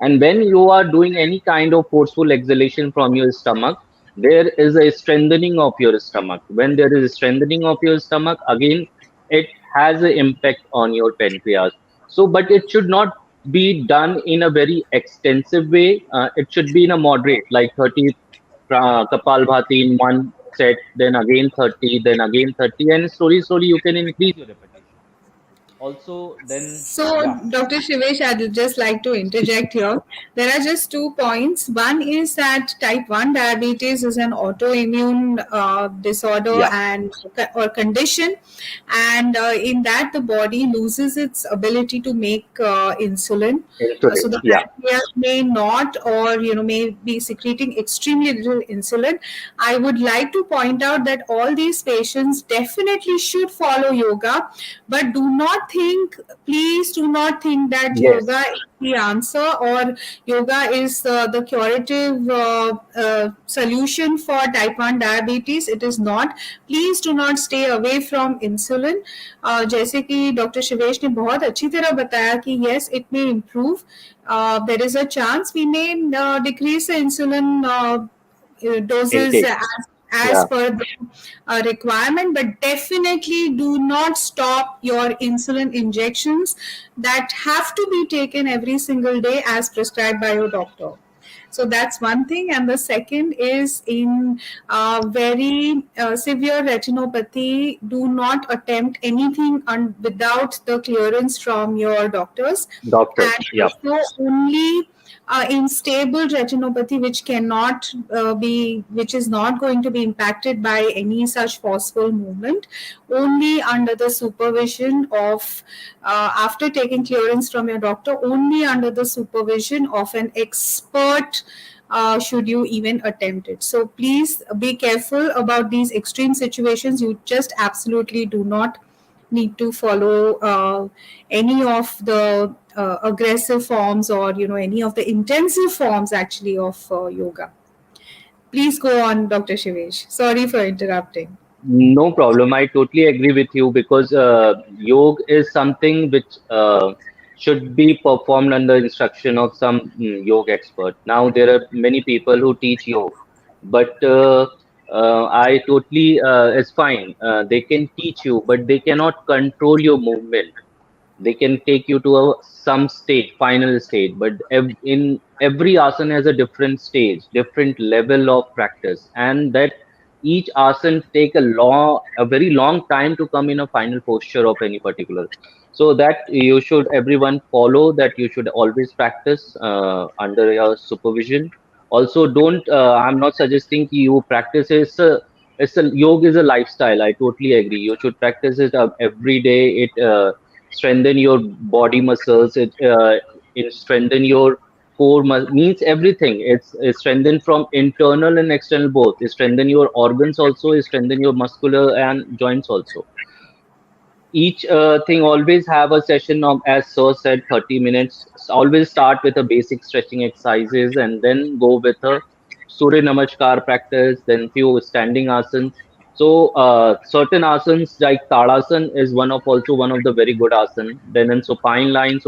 And when you are doing any kind of forceful exhalation from your stomach, there is a strengthening of your stomach. When there is a strengthening of your stomach, again, it has an impact on your pancreas. So, but it should not be done in a very extensive way. It should be in a moderate, like 30 Kapal Bhati in one set, then again 30, then again 30, and slowly you can increase your repetition. Also, then, So, yeah, Dr. Shivesh, I'd just like to interject here. There are just 2 points. One is that type 1 diabetes is an autoimmune disorder yeah, and or condition, and in that the body loses its ability to make insulin. So insulin, the yeah, pancreas may not, or may be secreting extremely little insulin. I would like to point out that all these patients definitely should follow yoga, but please do not think that yoga yes, is the answer, or yoga is the curative solution for type 1 diabetes. It is not. Please do not stay away from insulin. जैसे कि doctor Shivesh ने बहुत अच्छी तरह बताया कि yes, it may improve. There is a chance we may decrease the insulin doses intake, as yeah. per the requirement, but definitely do not stop your insulin injections that have to be taken every single day as prescribed by your doctor. So that's one thing. And the second is in very severe retinopathy, do not attempt anything without the clearance from your doctors. Doctor, And yeah. also only in stable retinopathy, which is not going to be impacted by any such forceful movement, only under the supervision of, after taking clearance from your doctor, only under the supervision of an expert. Should you even attempt it. So please be careful about these extreme situations. You just absolutely do not need to follow any of the aggressive forms, or any of the intensive forms actually of yoga. Please go on, Dr. Shivesh. Sorry for interrupting. No problem. I totally agree with you because yoga is something which should be performed under instruction of some yoga expert. Now, there are many people who teach yoga, but I totally, it's fine. They can teach you, but they cannot control your movement. They can take you to some stage, final stage, but in every asana has a different stage, different level of practice, and that each asana take a very long time to come in a final posture of any particular. So that you should everyone follow, that you should always practice under your supervision. Also, don't I'm not suggesting you practice it's a yoga is a lifestyle. I totally agree. You should practice it every day. It strengthen your body muscles. It strengthen your means everything. It's strengthen from internal and external both. It strengthen your organs also. It strengthen your muscular and joints also. Each thing always have a session of, as sir said, 30 minutes. Always start with a basic stretching exercises and then go with a surya namaskar practice, then few standing asanas. So certain asanas like tadasana is one of the very good asana. Then in supine line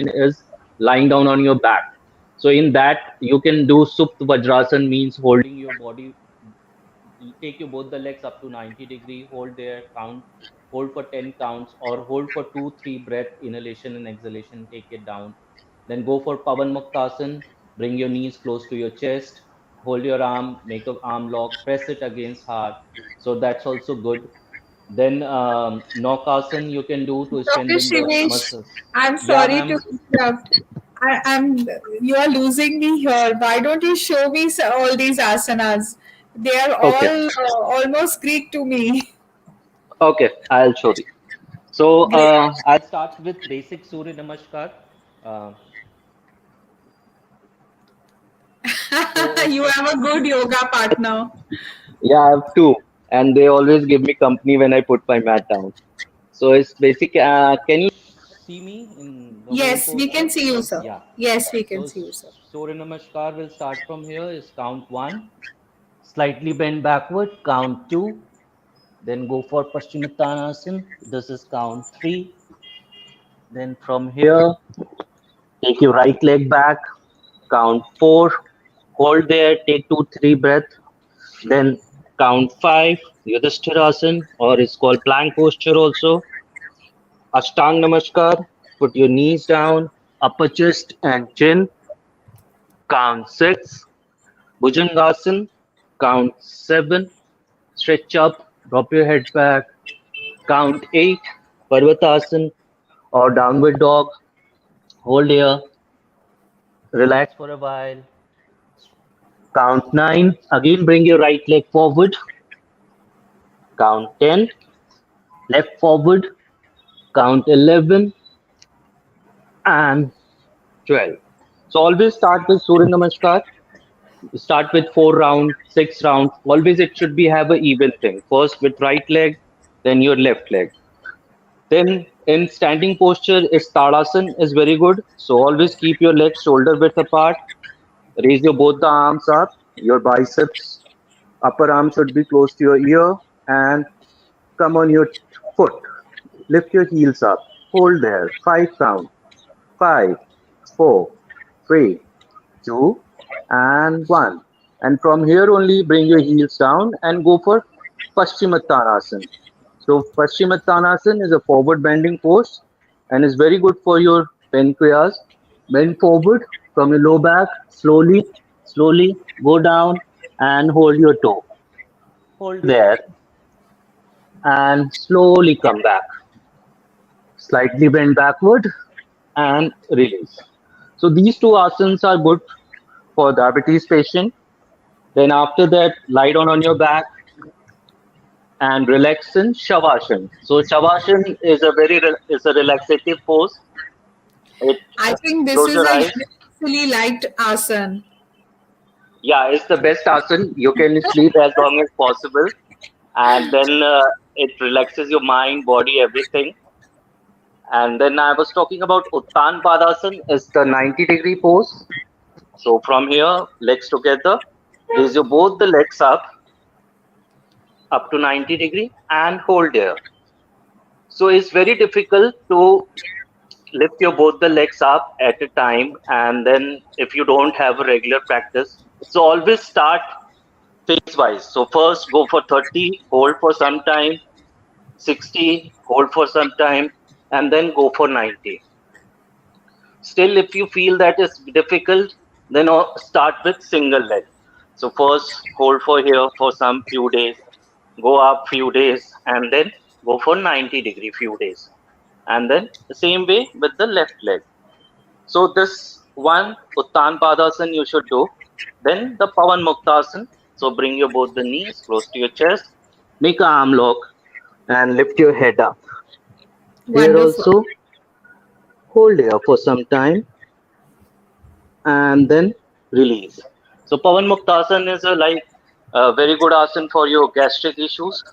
is lying down on your back. So in that you can do supt vajrasan, means holding your body. You take your both the legs up to 90-degree, hold there, count, hold for 10 counts, or hold for 2 3 breath, inhalation and exhalation, take it down. Then go for pavan muktasan, bring your knees close to your chest, hold your arm, make a arm lock, press it against heart. So that's also good. Then naukasan you can do to Dr. strengthen the Shivesh, muscles. I'm Yeah, sorry to ma'am. interrupt. I'm You are losing me here. Why don't you show me all these asanas? They are Okay, all almost Greek to me. okay, I'll show you. So Great. I'll start with basic surya namaskar. uh, so You have a good yoga partner. Yeah, I have two, and they always give me company when I put my mat down. So it's basic. Can you see me in the whole Yes, we can posture? see you, sir. Yeah. Yes, we can So see you, sir. Surya Namaskar will start from here. Is count one, slightly bend backward. Count two, then go for Paschimottanasana. This is count three. Then from here, take your right leg back. Count four. Hold there. Take 2 3 breath. Then count five, Yudhishthirasana, or it's called plank posture also. Ashtang Namaskar, put your knees down, upper chest and chin. Count six, Bhujangasana. Count seven, stretch up, drop your head back. Count eight, Parvatasana. or downward dog. Hold here, relax for a while. Count 9. Again, bring your right leg forward. Count 10. Left forward. Count 11 and 12. So always start with Surya Namaskar. Start with 4 rounds, 6 rounds. Always it should be have a even thing. First with right leg, then your left leg. Then in standing posture is Tadasana is very good. So always keep your legs shoulder width apart. Raise your both the arms up. Your biceps, upper arm should be close to your ear and come on your foot. Lift your heels up. Hold there. 5 count. 5, 4, 3, 2, and 1. And from here only bring your heels down and go for Paschimottanasana. So Paschimottanasana is a forward bending pose and is very good for your pancreas. Bend forward from your low back, slowly go down and hold your toe. Hold there and slowly come back. Slightly bend backward and release. So these two asanas are good for diabetes patient. Then after that, lie down on your back and relax in Shavasana. So Shavasana is a is a relaxative pose. It I think this close is your a eyes. universally liked asana. Yeah, it's the best asana. You can sleep as long as possible, and then it relaxes your mind, body, everything. And then I was talking about Uttan Padasana is the 90-degree pose. So from here, legs together, raise your both the legs up to 90 degree and hold there. So it's very difficult to lift your both the legs up at a time, and then if you don't have a regular practice, so always start phase wise. So first go for 30, hold for some time, 60, hold for some time, and then go for 90. Still, if you feel that is difficult, then start with single leg. So first hold for here for some few days, go up few days, and then go for 90-degree few days. And then the same way with the left leg. So this one Uttan Padasana you should do. Then the Pavan Muktasana. So bring your both the knees close to your chest, make an arm lock, and lift your head up. Here Wonderful. also hold here for some time and then release. So Pavan Muktasana is a very good asana for your gastric issues.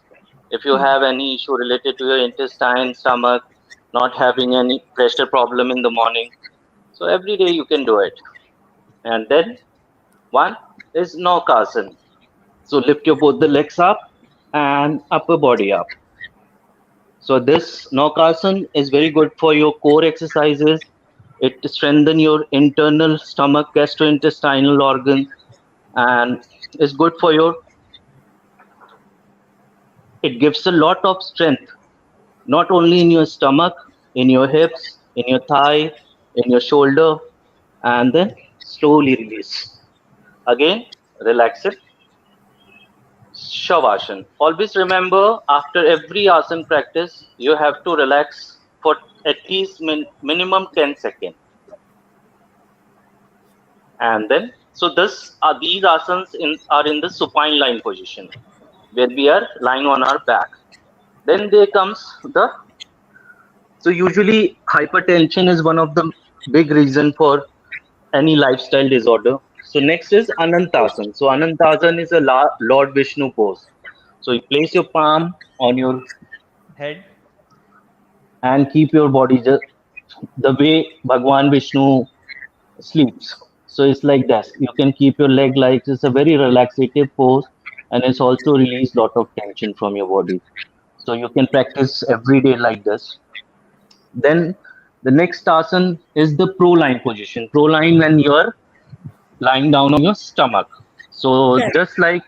If you have any issue related to your intestine, stomach, not having any pressure problem in the morning, so every day you can do it. And then one is Naukasana. So lift your both the legs up and upper body up. So this Naukasana is very good for your core exercises. It strengthens your internal stomach, gastrointestinal organs, and is good for your. It gives a lot of strength, not only in your stomach, in your hips, in your thigh, in your shoulder, and then slowly release. Again, relax it. Shavasana. Always remember, after every asana practice, you have to relax for at least minimum 10 seconds. And then, so these asanas are in the supine lying position, where we are lying on our back. Then there comes so usually hypertension is one of the big reason for any lifestyle disorder. So next is Anantasana. So Anantasana is a Lord Vishnu pose. So you place your palm on your head and keep your body the way Bhagwan Vishnu sleeps. So it's like that. You can keep your leg like it's a very relaxative pose, and it's also release lot of tension from your body. So you can practice every day like this. Then the next asana is the pro-line position. Pro-line when you're lying down on your stomach. So Correct. just like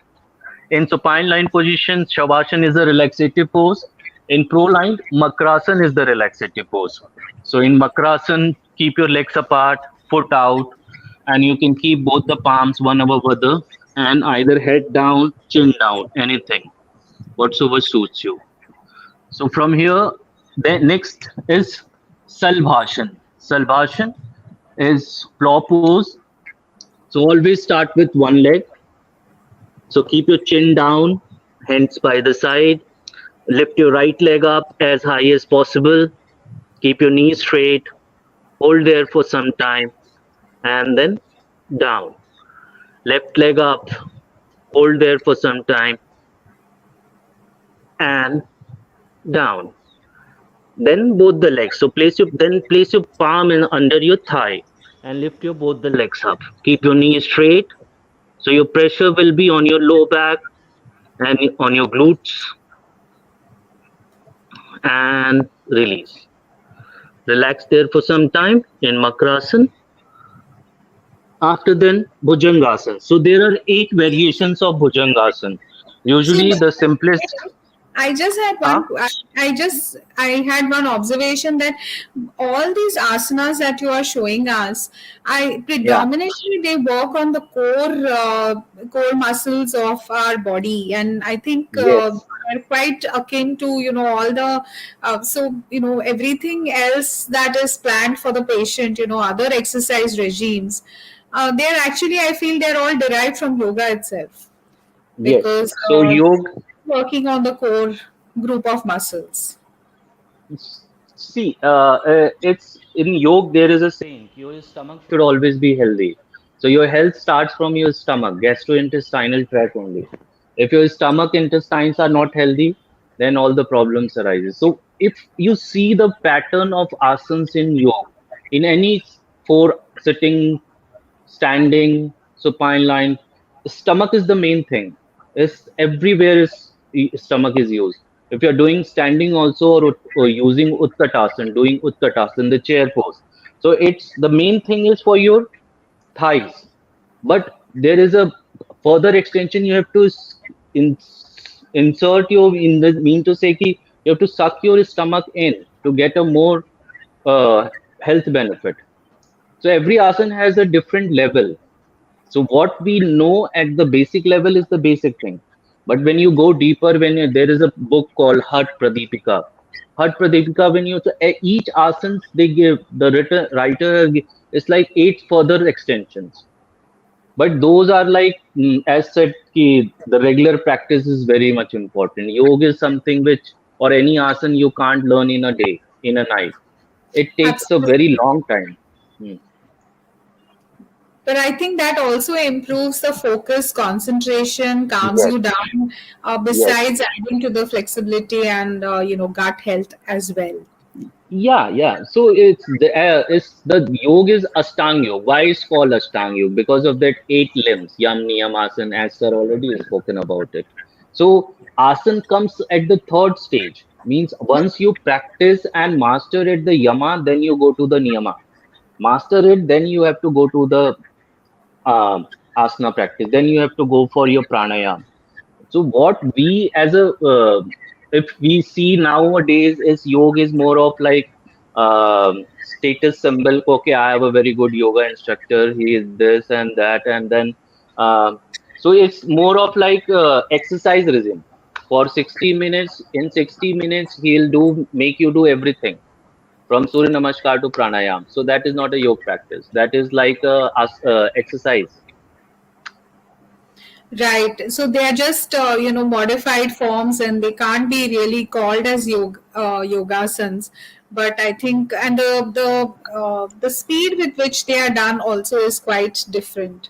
in supine line position, Shavasana is a relaxative pose. In pro-line, Makrasana is the relaxative pose. So in Makrasana, keep your legs apart, foot out, and you can keep both the palms one above other and either head down, chin down, anything, whatsoever suits you. So from here, the next is Salbhashan. Salbhashan is floor pose. So always start with one leg. So keep your chin down, hands by the side. Lift your right leg up as high as possible. Keep your knees straight. Hold there for some time and then down. Left leg up. Hold there for some time and down. Then both the legs. So place your palm in under your thigh and lift your both the legs up. Keep your knees straight. So your pressure will be on your low back and on your glutes and release. Relax there for some time in Makrasana. After then, Bhujangasana. So there are 8 variations of Bhujangasana. So Usually the simplest. I just had Huh? I had one observation that all these asanas that you are showing us, I Yeah. predominantly they work on the core muscles of our body, and I think Yes. are quite akin to all the so everything else that is planned for the patient, other exercise regimes, they're actually, I feel, they're all derived from yoga itself, Yes. because So yoga. working on the core group of muscles. See, it's in yoga. There is a saying: your stomach should always be healthy. So your health starts from your stomach, gastrointestinal tract only. If your stomach intestines are not healthy, then all the problems arises. So if you see the pattern of asanas in yoga, in any four sitting, standing, supine line, stomach is the main thing. Is everywhere is stomach is used. If you're doing standing also, or using utkatasana, doing utkatasana, the chair pose. So it's the main thing is for your thighs. But there is a further extension. You have to in, insert your in the mean to say ki you have to suck your stomach in to get a more health benefit. So every asana has a different level. So what we know at the basic level is the basic thing. But when you go deeper, there is a book called Hat Pradipika. Hat Pradipika, when you each asana they give the writer it's like 8 further extensions. But those are like as said, ki, the regular practice is very much important. Yoga is something which or any asana you can't learn in a day, in a night. It takes a Absolutely. very long time. Hmm. But I think that also improves the focus, concentration, calms Yes. you down, Yes. besides adding to the flexibility and, gut health as well. Yeah, yeah. So it's the yoga is Ashtang yoga. Why is called Ashtang yoga? Because of that 8 limbs, Yam, Niyam, Asana, as sir already has spoken about it. So Asana comes at the third stage. Means once you practice and master it, the Yama, then you go to the Niyama. Master it, then you have to go to the um, Asana practice. Then you have to go for your pranayama. So what we as a if we see nowadays is yoga is more of like status symbol. Okay, I have a very good yoga instructor. He is this and that, and then so it's more of like exercise regime. For 60 minutes, in 60 minutes, he'll do make you do everything from Surya Namaskar to pranayam. So that is not a yoga practice. That is like a exercise. Right. So they are just modified forms, and they can't be really called as yogasanas. But I think, and the speed with which they are done also is quite different.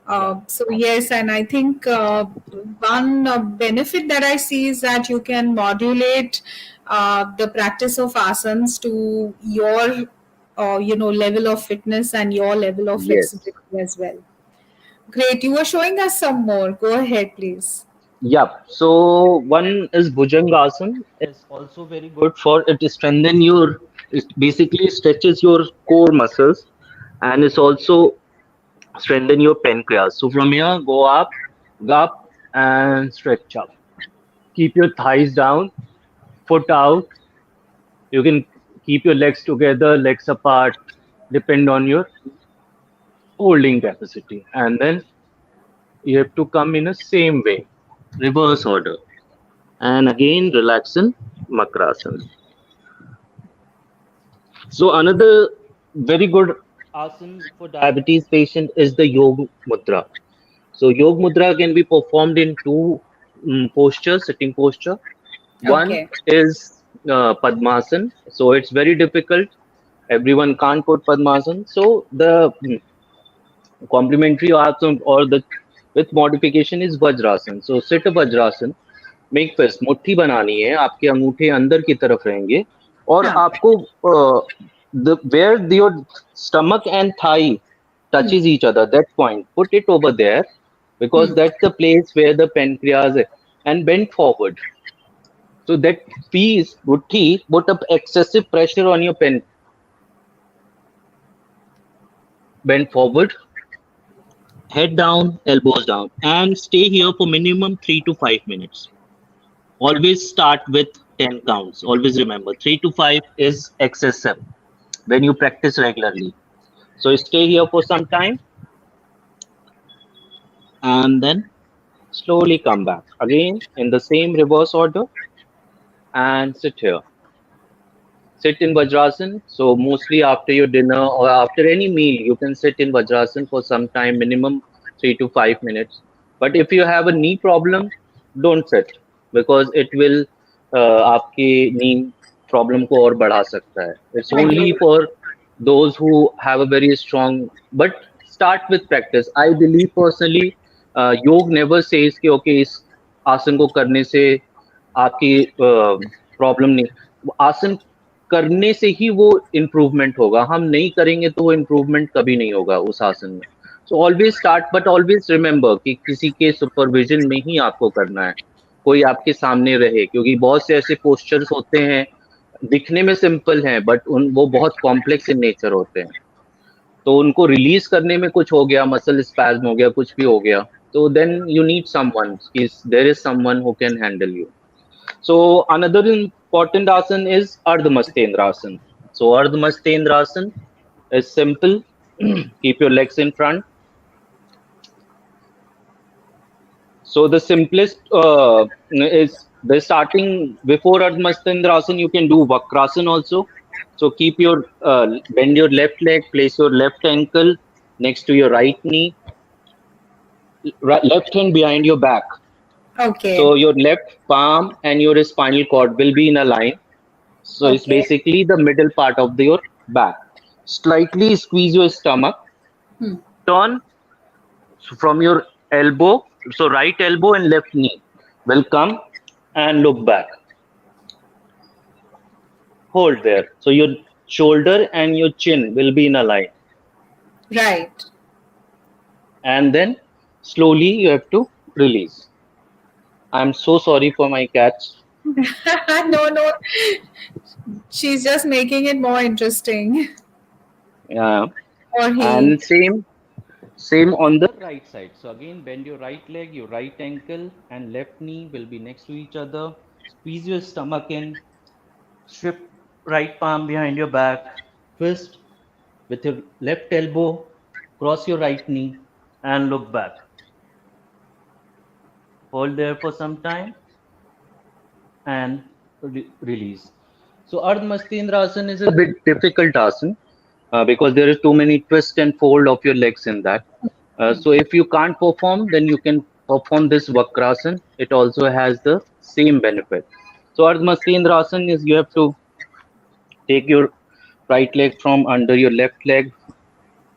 Yeah. So yes, and I think one benefit that I see is that you can modulate the practice of asanas to your level of fitness and your level of Yes. flexibility as well. Great. You were showing us some more. Go ahead, please. Yeah. So one is Bhujangasana is also very good for it strengthen your it basically stretches your core muscles and it's also strengthen your pancreas. So from here go up and stretch up. Keep your thighs down, foot out. You can keep your legs together, legs apart, depend on your holding capacity. And then you have to come in a same way, reverse order. And again relax in Makrasana. So another very good asana for diabetes patient is the yoga mudra. So yoga mudra can be performed in two postures, sitting posture. One Okay. is Padmasana. So it's very difficult. Everyone can't put Padmasana. So the complementary asana or the with modification is Vajrasan. So sit a Vajrasan. Make fist मुट्ठी बनानी है, आपके अंगूठे अंदर की तरफ रहेंगे और हाँ. आपको where your stomach and thigh Hmm. touches each other, that point, put it over there because Hmm. that's the place where the pancreas is, and bend forward. So that piece, mutti, put up excessive pressure on your pen. Bend forward, head down, elbows down, and stay here for minimum 3 to 5 minutes. Always start with 10 counts. Always remember 3 to 5 is excessive when you practice regularly. So stay here for some time and then slowly come back. Again in the same reverse order and sit here. Sit in Vajrasan. So mostly after your dinner or after any meal, you can sit in Vajrasan for some time, minimum 3 to 5 minutes. But if you have a knee problem, don't sit because it will आपकी knee problem को और बढ़ा सकता है. It's only Agree. for those who have a very strong. But start with practice. I believe personally, योग never says कि okay इस आसन को करने से आपकी प्रॉब्लम नहीं, आसन करने से ही वो इम्प्रूवमेंट होगा, हम नहीं करेंगे तो वो इम्प्रूवमेंट कभी नहीं होगा उस आसन में. So always start but always remember कि किसी के सुपरविजन में ही आपको करना है, कोई आपके सामने रहे, क्योंकि बहुत से ऐसे पोस्चर्स होते हैं दिखने में सिंपल हैं बट उन वो बहुत कॉम्प्लेक्स इन नेचर होते हैं. तो उनको रिलीज करने में कुछ हो गया, मसल स्पैज्म हो गया, कुछ भी हो गया, तो then you need someone, there is someone who can handle you. So another important asana is Ardhamastendrasana. So Ardhamastendrasana is simple. Keep your legs in front. So the simplest is the starting before Ardhamastendrasana. You can do Vakrasana also. So keep your bend your left leg, place your left ankle next to your right knee, left hand behind your back. Okay. So your left palm and your spinal cord will be in a line. So it's Okay. basically the middle part of your back. Slightly squeeze your stomach. Hmm. Turn from your elbow. So right elbow and left knee will come and look back. Hold there. So your shoulder and your chin will be in a line. Right. And then slowly you have to release. I'm so sorry for my cats. No, no. She's just making it more interesting. Yeah. Or he. And same on the right side. So again, bend your right leg, your right ankle, and left knee will be next to each other. Squeeze your stomach in. Strip right palm behind your back. Twist with your left elbow. Cross your right knee and look back. Hold there for some time and release. So Ardha Mastendrasana is a bit difficult asana because there is too many twist and fold of your legs in that. So if you can't perform, then you can perform this Vakrasana. It also has the same benefit. So Ardha Mastendrasana is you have to take your right leg from under your left leg.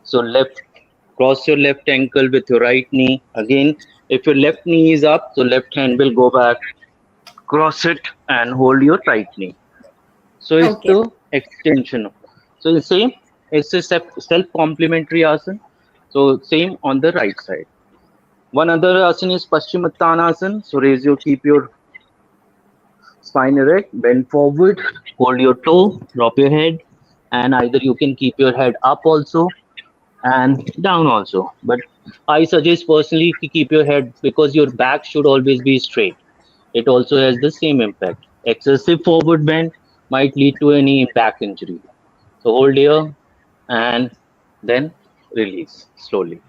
So left, cross your left ankle with your right knee. Again, if your left knee is up, so left hand will go back, cross it and hold your right knee. So it's Okay. the extension. So the same, it's a self-complementary asana. So same on the right side. One other asana is Paschimottanasana. So keep your spine erect, bend forward, hold your toe, drop your head, and either you can keep your head up also and down also. But I suggest personally to keep your head because your back should always be straight. It also has the same impact. Excessive forward bend might lead to any back injury. So hold here and then release slowly.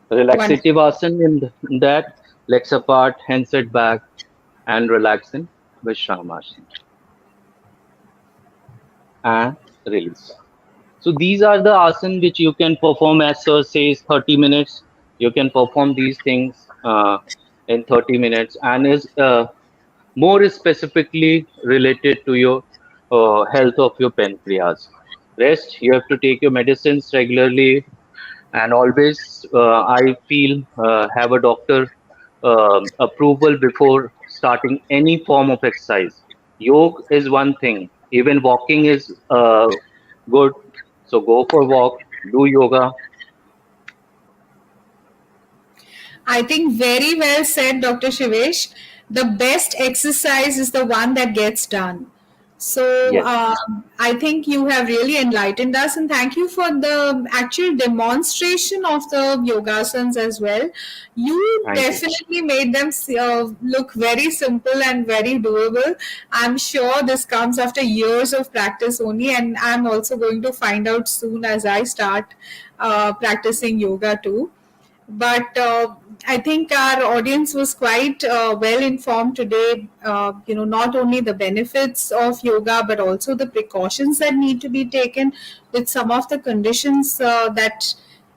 One. Relaxative asana in that, legs apart, hands at back, and relax in Vishrama asana. And release. So these are the asana which you can perform, as sir says, 30 minutes. You can perform these things in 30 minutes, and is more specifically related to your health of your pancreas. Rest, you have to take your medicines regularly, and always I feel have a doctor approval before starting any form of exercise. Yoga is one thing, even walking is good. So go for walk, do yoga. I think very well said, Dr. Shivesh. The best exercise is the one that gets done. So Yes, I think you have really enlightened us, and thank you for the actual demonstration of the yogasanas as well. You thank you. definitely made them look very simple and very doable. I'm sure this comes after years of practice only, and I'm also going to find out soon as I start practicing yoga too. But I think our audience was quite well informed today. Not only the benefits of yoga, but also the precautions that need to be taken with some of the conditions that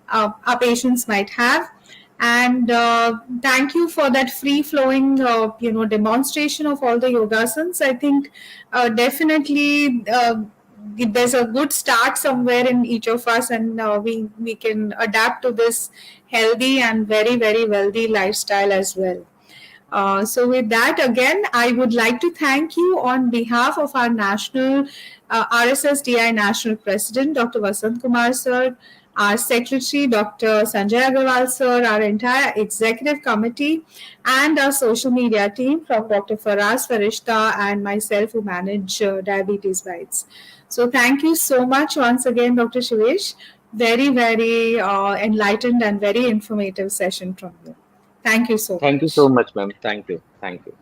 our patients might have. And thank you for that free flowing, demonstration of all the yogasans. I think definitely there's a good start somewhere in each of us, and we can adapt to this healthy and very very wealthy lifestyle as well. So with that, again, I would like to thank you on behalf of our national RSSDI National President, Dr. Vasanth Kumar sir, our Secretary, Dr. Sanjay Agarwal sir, our entire executive committee, and our social media team from Dr. Faraz Farishta and myself who manage Diabetes Bytes. So thank you so much once again, Dr. Shivesh. Very, very enlightened and very informative session from you. Thank you so Thank you so much. much, ma'am. Thank you. Thank you.